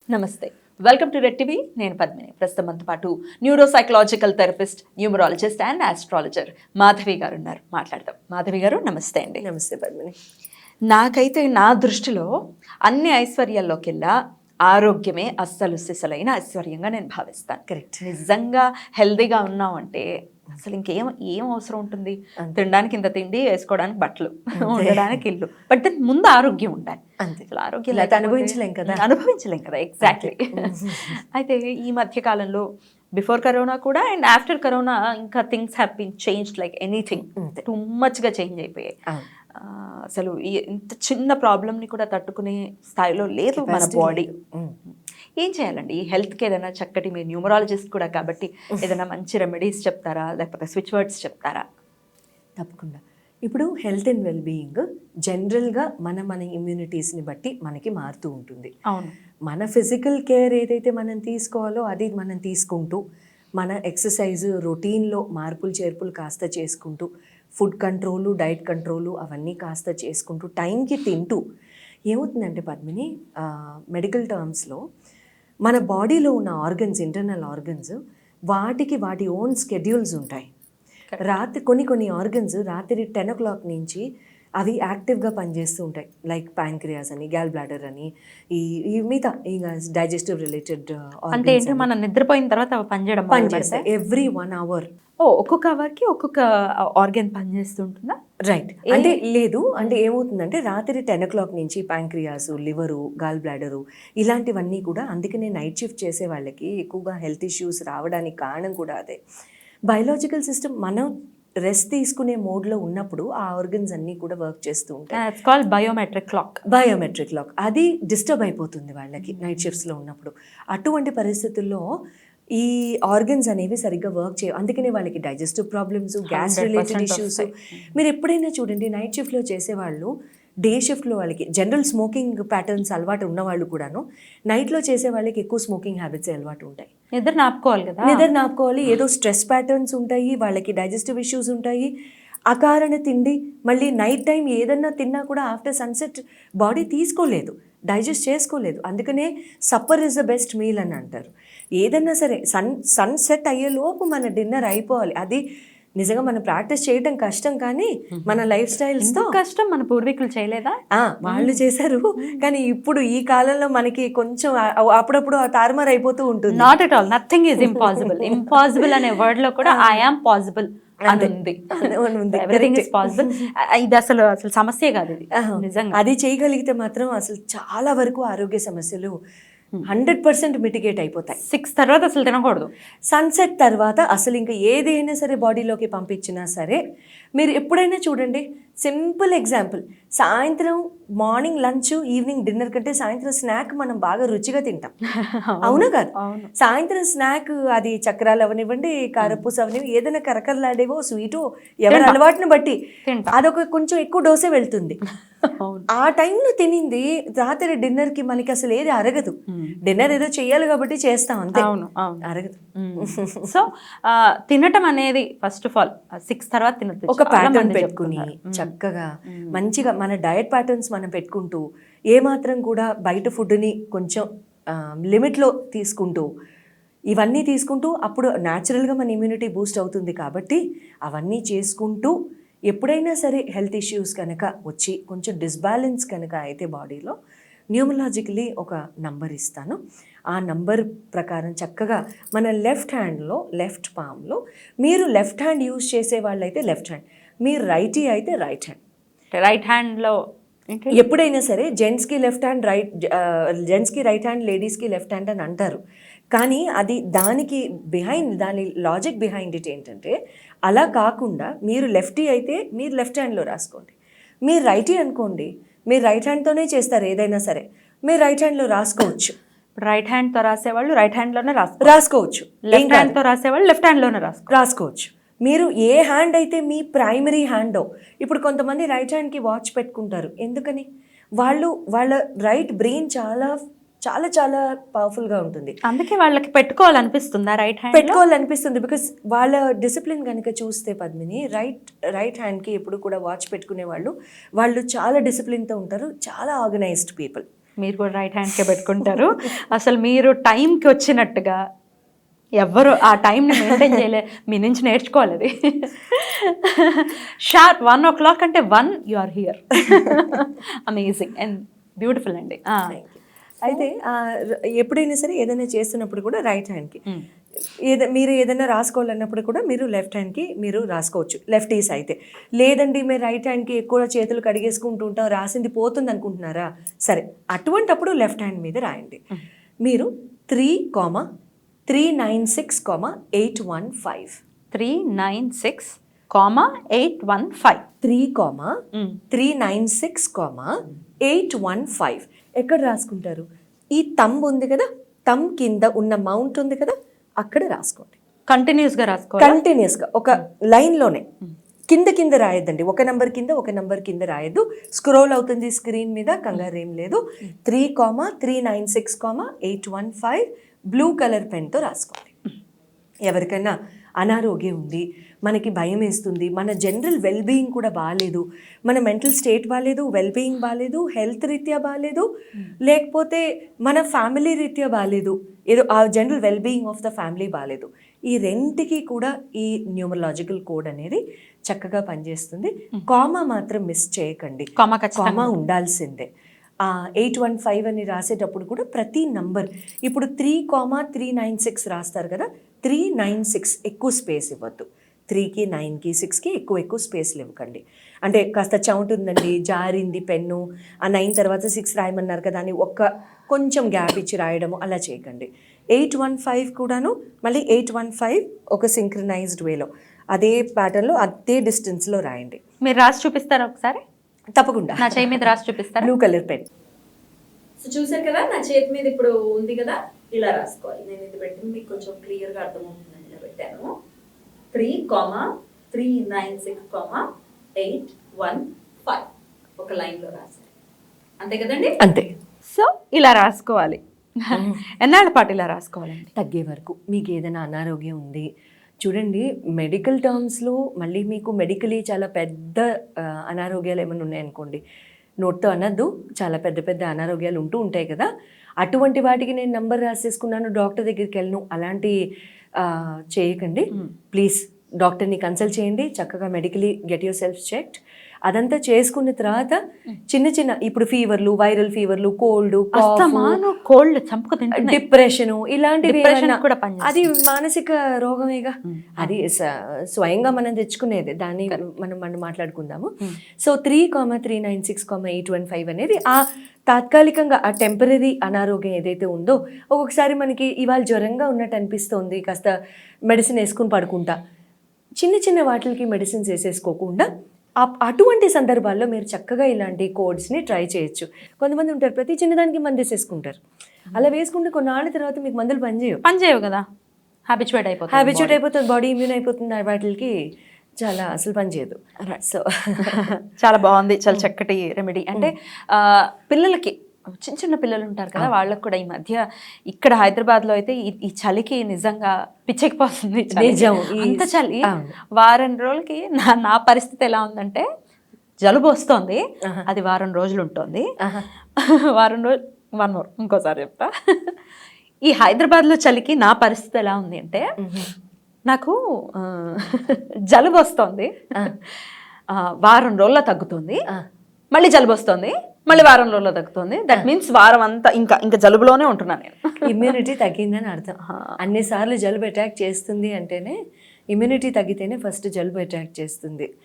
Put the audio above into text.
నమస్తే, welcome to red TV. నేను పద్మిని. ప్రస్తుతం మనతో పాటు neuropsychological therapist, numerologist and astrologer Madhavi garu ఉన్నారు. మాట్లాడదాం. మాధవి గారు నమస్తే అండి. నమస్తే పద్మిని. నాకైతే నా దృష్టిలో అన్ని ఐశ్వర్యాల్లోకెల్లా ఆరోగ్యమే అస్సలు సిసలైన ఐశ్వర్యంగా నేను భావిస్తాను. కరెక్ట్. నిజంగా హెల్దీగా ఉన్నామంటే అసలు ఏం అవసరం ఉంటుంది? తినడానికి ఇంత తిండి, వేసుకోవడానికి బట్టలు, ఉండడానికి ఇల్లు, బట్ దాని ముందు ఆరోగ్యం ఉండాలి. అంతే. అసలు ఆరోగ్యం అనుభవించలేం కదా. ఎగ్జాక్ట్లీ. అయితే ఈ మధ్య కాలంలో బిఫోర్ కరోనా కూడా అండ్ ఆఫ్టర్ కరోనా ఇంకా things have been changed like anything. Too మచ్గా చేంజ్ అయిపోయాయి. అసలు ఇంత చిన్న ప్రాబ్లమ్ని కూడా తట్టుకునే స్థాయిలో లేదు మన బాడీ. ఏం చేయాలండి ఈ హెల్త్కి? ఏదైనా చక్కటి, మీరు న్యూమరాలజిస్ట్ కూడా కాబట్టి ఏదైనా మంచి రెమెడీస్ చెప్తారా, లేకపోతే స్విచ్ వర్డ్స్ చెప్తారా? తప్పకుండా. ఇప్పుడు హెల్త్ అండ్ వెల్బీయింగ్ జనరల్గా మన ఇమ్యూనిటీస్ని బట్టి మనకి మారుతూ ఉంటుంది. అవును. మన ఫిజికల్ కేర్ ఏదైతే మనం తీసుకోవాలో అది మనం తీసుకుంటూ, మన ఎక్సర్సైజ్ రొటీన్లో మార్పులు చేర్పులు కాస్త చేసుకుంటూ, ఫుడ్ కంట్రోలు, డైట్ కంట్రోలు అవన్నీ కాస్త చేసుకుంటూ, టైంకి తింటూ, ఏమవుతుందంటే పద్మిని, మెడికల్ టర్మ్స్లో మన బాడీలో ఉన్న ఆర్గన్స్, ఇంటర్నల్ ఆర్గన్స్, వాటి ఓన్ స్కెడ్యూల్స్ ఉంటాయి. కొన్ని ఆర్గన్స్ రాత్రి 10 o'clock నుంచి అవి యాక్టివ్గా పనిచేస్తూ ఉంటాయి. లైక్ ప్యాంక్రియాస్ అని, గ్యాల్ బ్లాడర్ అని, ఈ మిగతా ఇంకా డైజెస్టివ్ రిలేటెడ్ అంటే ఏంటి, మనం నిద్రపోయిన తర్వాత అవి పనిచేస్తాయి ఎవ్రీ 1 hour. ఒక్కొక్క అవర్కి ఒక్కొక్క ఆర్గన్ పనిచేస్తుంటుందా? రైట్. అంటే లేదు, అంటే ఏమవుతుందంటే రాత్రి 10 o'clock నుంచి ప్యాంక్రియాసు, లివరు, గాల్ బ్లాడరు ఇలాంటివన్నీ కూడా, అందుకనే నైట్ షిఫ్ట్ చేసే వాళ్ళకి ఎక్కువగా హెల్త్ ఇష్యూస్ రావడానికి కారణం కూడా అదే. బయలాజికల్ సిస్టమ్ మనం రెస్ట్ తీసుకునే మోడ్లో ఉన్నప్పుడు ఆ ఆర్గన్స్ అన్నీ కూడా వర్క్ చేస్తూ ఉంటాయి. బయోమెట్రిక్ క్లాక్ అది డిస్టర్బ్ అయిపోతుంది వాళ్ళకి నైట్ షిఫ్ట్స్లో ఉన్నప్పుడు. అటువంటి పరిస్థితుల్లో ఈ ఆర్గన్స్ అనేవి సరిగ్గా వర్క్ చేయవు. అందుకనే వాళ్ళకి digestive problems, gas related issues. మీరు ఎప్పుడైనా చూడండి, నైట్ షిఫ్ట్లో చేసేవాళ్ళు డే షిఫ్ట్లో వాళ్ళకి జనరల్ స్మోకింగ్ ప్యాటర్న్స్ అలవాటు ఉన్నవాళ్ళు కూడాను నైట్లో చేసే వాళ్ళకి ఎక్కువ స్మోకింగ్ హ్యాబిట్స్ అలవాటు ఉంటాయి. నిద్ర నాపుకోవాలి, ఏదో స్ట్రెస్ ప్యాటర్న్స్ ఉంటాయి, వాళ్ళకి డైజెస్టివ్ ఇష్యూస్ ఉంటాయి, అకారణ తిండి. మళ్ళీ నైట్ టైం ఏదన్నా తిన్నా కూడా ఆఫ్టర్ సన్సెట్ బాడీ తీసుకోలేదు, డైజెస్ట్ చేసుకోలేదు. అందుకనే supper is the best meal అని అంటారు. ఏదన్నా సరే సన్సెట్ అయ్యేలోపు మన డిన్నర్ అయిపోవాలి. అది నిజంగా మనం ప్రాక్టీస్ చేయడం కష్టం, కానీ మన లైఫ్ స్టైల్స్తో కష్టం. మన పూర్వీకులు చేయలేదా? వాళ్ళు చేశారు, కానీ ఇప్పుడు ఈ కాలంలో మనకి కొంచెం అప్పుడప్పుడు తారుమారు అయిపోతూ ఉంటుంది. Not at all, nothing is impossible. Impossible అనే వర్డ్ లో కూడా ఐ యామ్ పాసిబుల్ ఉంది. Everything is possible. ఇది అసలు సమస్య కాదు ఇది. నిజంగా అది చేయగలిగితే మాత్రం అసలు చాలా వరకు ఆరోగ్య సమస్యలు 100% మిటిగేట్ అయిపోతాయి. 6 తర్వాత అసలు తినకూడదు. సన్సెట్ తర్వాత అసలు ఇంకా ఏదైనా సరే బాడీలోకి పంపించినా సరే, మీరు ఎప్పుడైనా చూడండి, సింపుల్ ఎగ్జాంపుల్, సాయంత్రం మార్నింగ్ లంచ్, ఈవినింగ్ డిన్నర్ కంటే సాయంత్రం స్నాక్ మనం బాగా రుచిగా తింటాం. అవునా కాదు? సాయంత్రం స్నాక్ అది చక్రాలు అవనివ్వండి, కారపూస అవనివ్వండి, ఏదైనా కరకరలాడేవో స్వీటో ఎవరి అలవాటుని బట్టి అదొక కొంచెం ఎక్కువ డోసే వెళ్తుంది. ఆ టైంలో తినింది రాత్రి డిన్నర్కి మనకి అసలు ఏది అరగదు. డిన్నర్ ఏదో చెయ్యాలి కాబట్టి చేస్తాం అంతే, అరగదు. సో తినటం అనేది ఫస్ట్ ఆఫ్ ఆల్ 6 తర్వాత తినొచ్చు. ఒక ప్యాటర్న్ పెట్టుకుని చక్కగా మంచిగా మన డయట్ ప్యాటర్న్స్ మనం పెట్టుకుంటూ, ఏమాత్రం కూడా బయట ఫుడ్ని కొంచెం లిమిట్లో తీసుకుంటూ, ఇవన్నీ తీసుకుంటూ, అప్పుడు న్యాచురల్గా మన ఇమ్యూనిటీ బూస్ట్ అవుతుంది. కాబట్టి అవన్నీ చేసుకుంటూ, ఎప్పుడైనా సరే హెల్త్ ఇష్యూస్ కనుక వచ్చి కొంచెం డిస్బ్యాలెన్స్ కనుక అయితే బాడీలో, న్యూమరాలజికలీ ఒక నంబర్ ఇస్తాను. ఆ నంబర్ ప్రకారం చక్కగా మన లెఫ్ట్ హ్యాండ్లో, లెఫ్ట్ పామ్లో, మీరు లెఫ్ట్ హ్యాండ్ యూజ్ చేసే వాళ్ళైతే లెఫ్ట్ హ్యాండ్, మీరు రైటీ అయితే రైట్ హ్యాండ్లో ఎప్పుడైనా సరే జెంట్స్కి లెఫ్ట్ హ్యాండ్ జెంట్స్కి రైట్ హ్యాండ్, లేడీస్కి లెఫ్ట్ హ్యాండ్ అని అంటారు. కానీ అది దాని లాజిక్ బిహైండ్ ఇట్ ఏంటంటే, అలా కాకుండా మీరు లెఫ్టీ అయితే మీరు లెఫ్ట్ హ్యాండ్లో రాసుకోండి, మీరు రైటీ అనుకోండి మీరు రైట్ హ్యాండ్తోనే చేస్తారు ఏదైనా సరే, మీరు రైట్ హ్యాండ్లో రాసుకోవచ్చు. రైట్ హ్యాండ్తో రాసేవాళ్ళు రైట్ హ్యాండ్లోనే రాసుకోవచ్చు, లెఫ్ట్ హ్యాండ్తో రాసేవాళ్ళు లెఫ్ట్ హ్యాండ్లోనే రాసుకోవచ్చు. మీరు ఏ హ్యాండ్ అయితే మీ ప్రైమరీ హ్యాండో, ఇప్పుడు కొంతమంది రైట్ హ్యాండ్కి వాచ్ పెట్టుకుంటారు. ఎందుకని? వాళ్ళ రైట్ బ్రెయిన్ చాలా చాలా చాలా పవర్ఫుల్గా ఉంటుంది. అందుకే వాళ్ళకి పెట్టుకోవాలనిపిస్తుందా రైట్ హ్యాండ్? పెట్టుకోవాలనిపిస్తుంది. బికాస్ వాళ్ళ డిసిప్లిన్ కనుక చూస్తే పద్మిని, రైట్ హ్యాండ్కి ఎప్పుడు కూడా వాచ్ పెట్టుకునే వాళ్ళు చాలా డిసిప్లిన్తో ఉంటారు, చాలా ఆర్గనైజ్డ్ పీపుల్. మీరు కూడా రైట్ హ్యాండ్కే పెట్టుకుంటారు. అసలు మీరు టైంకి వచ్చినట్టుగా ఎవ్వరు ఆ టైంని మెయింటైన్ చేయలే, మీ నుంచి నేర్చుకోవాలి అది. షార్ప్ 1 o'clock అంటే 1 you are here. Amazing and beautiful అండి. అయితే ఎప్పుడైనా సరే ఏదైనా చేస్తున్నప్పుడు కూడా రైట్ హ్యాండ్కి మీరు ఏదైనా రాసుకోవాలన్నప్పుడు కూడా మీరు లెఫ్ట్ హ్యాండ్కి మీరు రాసుకోవచ్చు, లెఫ్టీస్ అయితే. లేదండి మీరు రైట్ హ్యాండ్కి ఎక్కువ చేతులు కడిగేసుకుంటూ ఉంటాం, రాసింది పోతుంది అనుకుంటున్నారా, సరే అటువంటప్పుడు లెఫ్ట్ హ్యాండ్ మీద రాయండి. మీరు 3,396,815 396,815 3,396,815 ఎక్కడ రాసుకుంటారు? ఈ థంబ్ ఉంది కదా, థంబ్ కింద ఉన్న మౌంట్ ఉంది కదా, అక్కడ రాసుకోండి. కంటిన్యూస్గా రాసుకోవాలి. కంటిన్యూస్గా ఒక లైన్లోనే కింద రాయొద్దండి. ఒక నెంబర్ కింద రాయొద్దు. స్క్రోల్ అవుతుంది స్క్రీన్ మీద, కంగారు ఏం లేదు. 3,396,815 బ్లూ కలర్ పెన్తో రాసుకోండి. ఎవరికైనా అనారోగ్యం ఉంది, మనకి భయం వేస్తుంది, మన జనరల్ వెల్బీయింగ్ కూడా బాగాలేదు, మన మెంటల్ స్టేట్ బాగాలేదు, వెల్బీయింగ్ బాగాలేదు, హెల్త్ రీత్యా బాగాలేదు, లేకపోతే మన ఫ్యామిలీ రీత్యా బాగాలేదు, ఏదో ఆ general wellbeing of the family బాగాలేదు, ఈ రెంటికి కూడా ఈ న్యూమరాలజికల్ కోడ్ అనేది చక్కగా పనిచేస్తుంది. కామా మాత్రం మిస్ చేయకండి, కామా ఉండాల్సిందే. 815 అని రాసేటప్పుడు కూడా ప్రతి నంబర్, ఇప్పుడు 3,396 రాస్తారు కదా, 396 ఎక్కువ స్పేస్ ఇవ్వద్దు. 3కి 9కి 6కి ఎక్కువ స్పేస్లు ఇవ్వకండి. అంటే కాస్త చౌంటుందండి, జారింది పెన్ను, ఆ 9 తర్వాత 6 రాయమన్నారు కదా అని కొంచెం గ్యాప్ ఇచ్చి రాయడము అలా చేయకండి. 815 కూడాను మళ్ళీ 815 ఒక సింక్రనైజ్డ్ వేలో అదే ప్యాటర్న్లో అదే డిస్టెన్స్లో రాయండి. మీరు రాసి చూపిస్తారా ఒకసారి? తప్పకుండా. నా చేయి మీద రాసి చూపిస్తారా? Blue colour pen. సో చూసారు కదా, నా చేతి మీద ఇప్పుడు ఉంది కదా, ఇలా రాసుకోవాలి. నేను ఇది పెట్టింది మీకు కొంచెం క్లియర్గా అర్థమవుతుందని ఇలా పెట్టాను. 3,396,815 ఒక లైన్లో రాశారు, అంతే కదండి? అంతే. సో ఇలా రాసుకోవాలి. ఎన్నాళ్ళ పాటు ఇలా రాసుకోవాలండి? తగ్గే వరకు. మీకు ఏదైనా అనారోగ్యం ఉంది చూడండి, మెడికల్ టర్మ్స్లో మళ్ళీ మీకు మెడికలీ చాలా పెద్ద అనారోగ్యాలు ఏమైనా ఉన్నాయనుకోండి, నోట్తో అనద్దు, చాలా పెద్ద అనారోగ్యాలు ఉంటూ ఉంటాయి కదా, అటువంటి వాటికి నేను నంబర్ రాసేసుకున్నాను, డాక్టర్ దగ్గరికి వెళ్ళను, అలాంటి చేయకండి ప్లీజ్. డాక్టర్ని కన్సల్ట్ చేయండి, చక్కగా medically get your self checked. అదంతా చేసుకున్న తర్వాత చిన్న ఇప్పుడు ఫీవర్లు, వైరల్ ఫీవర్లు, కోల్డ్, డిప్రెషన్ ఇలాంటివి అది మానసిక రోగమేగా, అది స్వయంగా మనం తెచ్చుకునేది, దాన్ని మనం మాట్లాడుకుందాము. సో 3,396,815 అనేది ఆ తాత్కాలికంగా ఆ టెంపరీ అనారోగ్యం ఏదైతే ఉందో, ఒక్కొక్కసారి మనకి ఇవాళ జ్వరంగా ఉన్నట్టు అనిపిస్తుంది, కాస్త మెడిసిన్ వేసుకుని పడుకుంటా, చిన్న వాటికి మెడిసిన్స్ వేసేసుకోకుండా అటువంటి సందర్భాల్లో మీరు చక్కగా ఇలాంటి కోడ్స్ని ట్రై చేయొచ్చు. కొంతమంది ఉంటారు ప్రతి చిన్నదానికి మందు వేసేసుకుంటారు, అలా వేసుకుంటే కొన్నాళ్ళ తర్వాత మీకు మందులు పనిచేయవు కదా, హ్యాబిచువేట్ అయిపోతుంది, బాడీ ఇమ్యూన్ అయిపోతుంది, వాటికి చాలా అసలు పనిచేయదు. సో చాలా బాగుంది, చాలా చక్కటి రెమెడీ. అంటే పిల్లలకి, చిన్న పిల్లలు ఉంటారు కదా, వాళ్ళకు కూడా ఈ మధ్య ఇక్కడ హైదరాబాద్లో అయితే ఈ చలికి నిజంగా పిచ్చెక్కిపోతుంది. అంత చలి. వారం రోజులకి నా పరిస్థితి ఎలా ఉందంటే, జలుబు వస్తుంది, అది వారం రోజులు ఉంటుంది. వారం రోజులు ఇంకోసారి చెప్తా. ఈ హైదరాబాద్లో చలికి నా పరిస్థితి ఎలా ఉంది అంటే, నాకు జలుబు వస్తుంది, వారం రోజుల్లో తగ్గుతుంది, మళ్ళీ జలుబు వస్తుంది, మళ్ళీ వారం రోజుల్లో తగ్గుతుంది. దట్ మీన్స్ వారం అంతా ఇంకా జలుబులోనే ఉంటున్నాను నేను. ఇమ్యూనిటీ తగ్గిందని అర్థం. అన్నిసార్లు జలుబు అటాక్ చేస్తుంది అంటేనే, ఇమ్యూనిటీ తగ్గితేనే ఫస్ట్ జలుబు అటాక్ చేస్తుంది.